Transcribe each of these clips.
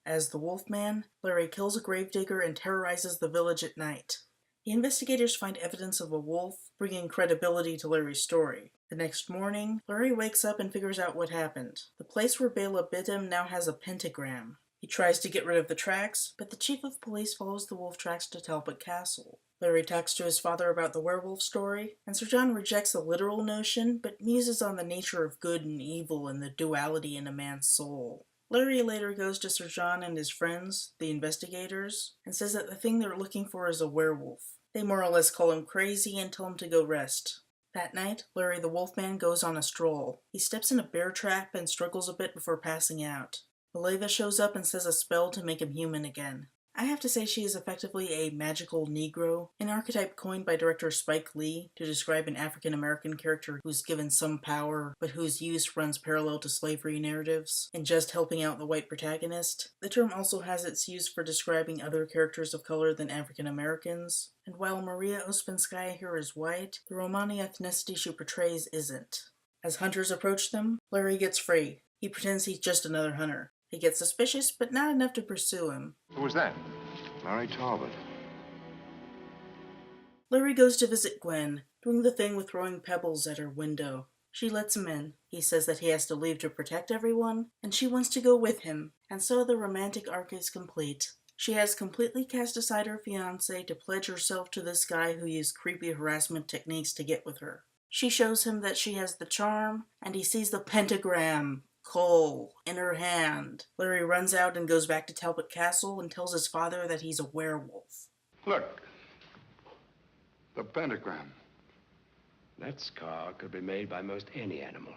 As the Wolfman, Larry kills a gravedigger and terrorizes the village at night. The investigators find evidence of a wolf, bringing credibility to Larry's story. The next morning, Larry wakes up and figures out what happened. The place where Bela bit him now has a pentagram. He tries to get rid of the tracks, but the chief of police follows the wolf tracks to Talbot Castle. Larry talks to his father about the werewolf story, and Sir John rejects the literal notion, but muses on the nature of good and evil and the duality in a man's soul. Larry later goes to Sir John and his friends, the investigators, and says that the thing they're looking for is a werewolf. They more or less call him crazy and tell him to go rest. That night, Larry the Wolfman goes on a stroll. He steps in a bear trap and struggles a bit before passing out. Maleva shows up and says a spell to make him human again. I have to say she is effectively a magical Negro, an archetype coined by director Spike Lee to describe an African-American character who's given some power, but whose use runs parallel to slavery narratives, and just helping out the white protagonist. The term also has its use for describing other characters of color than African-Americans, and while Maria Ospinskaya here is white, the Romani ethnicity she portrays isn't. As hunters approach them, Larry gets free. He pretends he's just another hunter. They get suspicious, but not enough to pursue him. Who was that? Larry Talbot. Larry goes to visit Gwen, doing the thing with throwing pebbles at her window. She lets him in. He says that he has to leave to protect everyone, and she wants to go with him, and so the romantic arc is complete. She has completely cast aside her fiancé to pledge herself to this guy who used creepy harassment techniques to get with her. She shows him that she has the charm, and he sees the pentagram, Cole, in her hand. Larry runs out and goes back to Talbot Castle and tells his father that he's a werewolf. Look. The pentagram. That scar could be made by most any animal.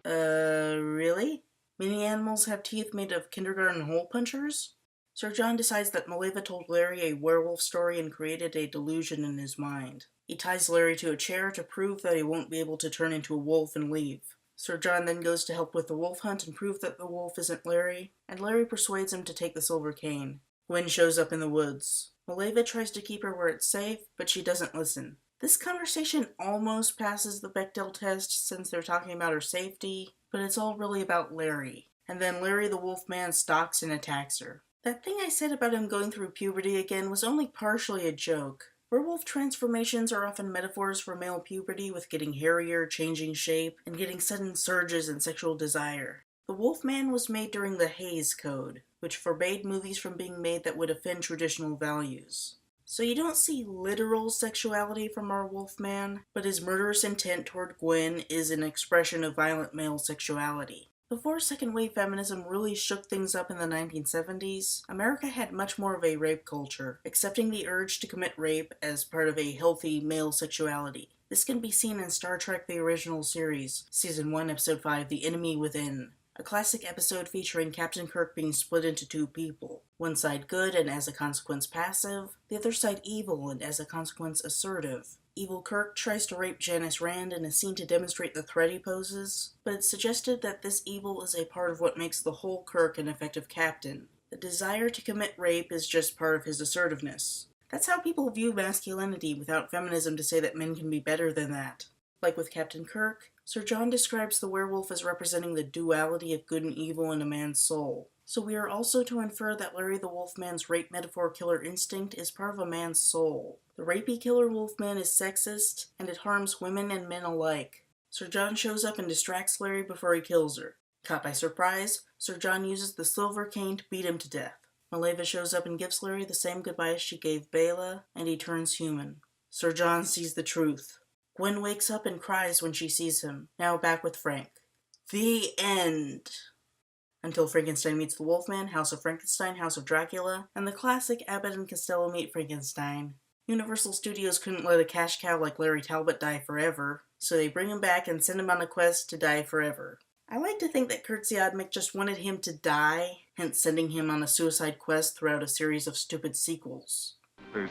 Really? Many animals have teeth made of kindergarten hole punchers? Sir John decides that Maleva told Larry a werewolf story and created a delusion in his mind. He ties Larry to a chair to prove that he won't be able to turn into a wolf and leave. Sir John then goes to help with the wolf hunt and prove that the wolf isn't Larry, and Larry persuades him to take the silver cane. Gwen shows up in the woods. Maleva tries to keep her where it's safe, but she doesn't listen. This conversation almost passes the Bechdel test since they're talking about her safety, but it's all really about Larry. And then Larry the Wolfman stalks and attacks her. That thing I said about him going through puberty again was only partially a joke. Werewolf transformations are often metaphors for male puberty, with getting hairier, changing shape, and getting sudden surges in sexual desire. The Wolfman was made during the Hays Code, which forbade movies from being made that would offend traditional values. So you don't see literal sexuality from our Wolfman, but his murderous intent toward Gwen is an expression of violent male sexuality. Before second-wave feminism really shook things up in the 1970s, America had much more of a rape culture, accepting the urge to commit rape as part of a healthy male sexuality. This can be seen in Star Trek: The Original Series, Season 1, Episode 5, The Enemy Within, a classic episode featuring Captain Kirk being split into two people. One side good and as a consequence passive, the other side evil and as a consequence assertive. Evil Kirk tries to rape Janice Rand in a scene to demonstrate the threat he poses, but it's suggested that this evil is a part of what makes the whole Kirk an effective captain. The desire to commit rape is just part of his assertiveness. That's how people view masculinity without feminism to say that men can be better than that. Like with Captain Kirk, Sir John describes the werewolf as representing the duality of good and evil in a man's soul. So we are also to infer that Larry the Wolfman's rape metaphor killer instinct is part of a man's soul. The rapey killer Wolfman is sexist, and it harms women and men alike. Sir John shows up and distracts Larry before he kills her. Caught by surprise, Sir John uses the silver cane to beat him to death. Maleva shows up and gives Larry the same goodbye as she gave Bela, and he turns human. Sir John sees the truth. Gwen wakes up and cries when she sees him, now back with Frank. The end. Until Frankenstein meets the Wolfman, House of Frankenstein, House of Dracula, and the classic Abbott and Costello meet Frankenstein. Universal Studios couldn't let a cash cow like Larry Talbot die forever, so they bring him back and send him on a quest to die forever. I like to think that Kurt Siodmak just wanted him to die, hence sending him on a suicide quest throughout a series of stupid sequels. There's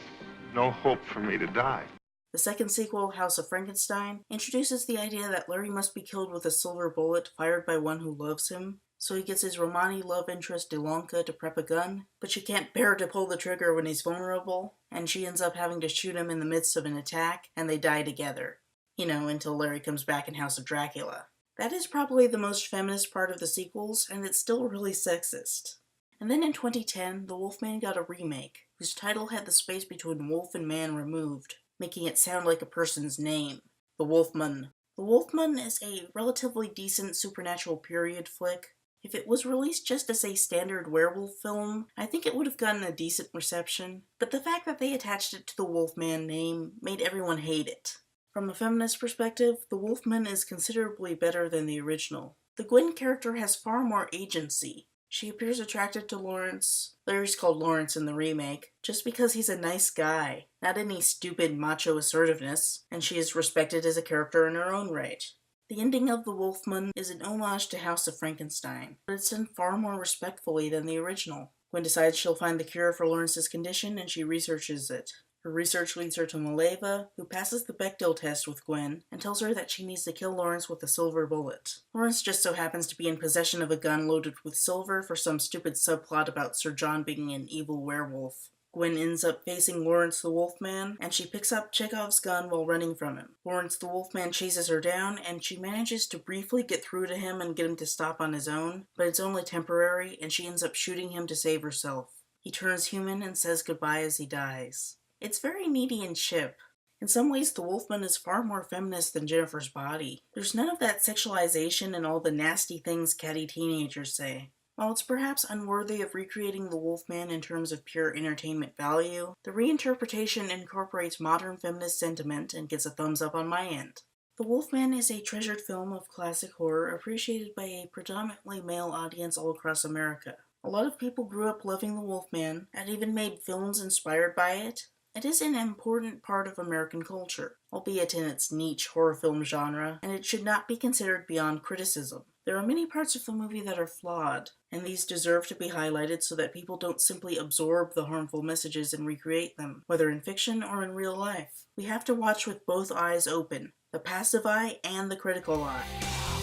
no hope for me to die. The second sequel, House of Frankenstein, introduces the idea that Larry must be killed with a silver bullet fired by one who loves him, so he gets his Romani love interest Ilonka to prep a gun, but she can't bear to pull the trigger when he's vulnerable, and she ends up having to shoot him in the midst of an attack, and they die together. Until Larry comes back in House of Dracula. That is probably the most feminist part of the sequels, and it's still really sexist. And then in 2010, The Wolfman got a remake, whose title had the space between wolf and man removed, making it sound like a person's name, The Wolfman. The Wolfman is a relatively decent supernatural period flick. If it was released just as a standard werewolf film, I think it would have gotten a decent reception, but the fact that they attached it to the Wolfman name made everyone hate it. From a feminist perspective, The Wolfman is considerably better than the original. The Gwen character has far more agency. She appears attracted to Lawrence, Larry's called Lawrence in the remake, just because he's a nice guy, not any stupid macho assertiveness, and she is respected as a character in her own right. The ending of The Wolfman is an homage to House of Frankenstein, but it's done far more respectfully than the original. Gwen decides she'll find the cure for Lawrence's condition, and she researches it. Her research leads her to Maleva, who passes the Bechdel test with Gwen and tells her that she needs to kill Lawrence with a silver bullet. Lawrence just so happens to be in possession of a gun loaded with silver for some stupid subplot about Sir John being an evil werewolf. Gwen ends up facing Lawrence the Wolfman, and she picks up Chekhov's gun while running from him. Lawrence the Wolfman chases her down, and she manages to briefly get through to him and get him to stop on his own, but it's only temporary, and she ends up shooting him to save herself. He turns human and says goodbye as he dies. It's very needy and chip. In some ways, the Wolfman is far more feminist than Jennifer's Body. There's none of that sexualization and all the nasty things catty teenagers say. While it's perhaps unworthy of recreating the Wolfman in terms of pure entertainment value, the reinterpretation incorporates modern feminist sentiment and gets a thumbs up on my end. The Wolfman is a treasured film of classic horror appreciated by a predominantly male audience all across America. A lot of people grew up loving the Wolfman and even made films inspired by it. It is an important part of American culture, albeit in its niche horror film genre, and it should not be considered beyond criticism. There are many parts of the movie that are flawed, and these deserve to be highlighted so that people don't simply absorb the harmful messages and recreate them, whether in fiction or in real life. We have to watch with both eyes open, the passive eye and the critical eye.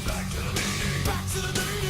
Back to the beginning.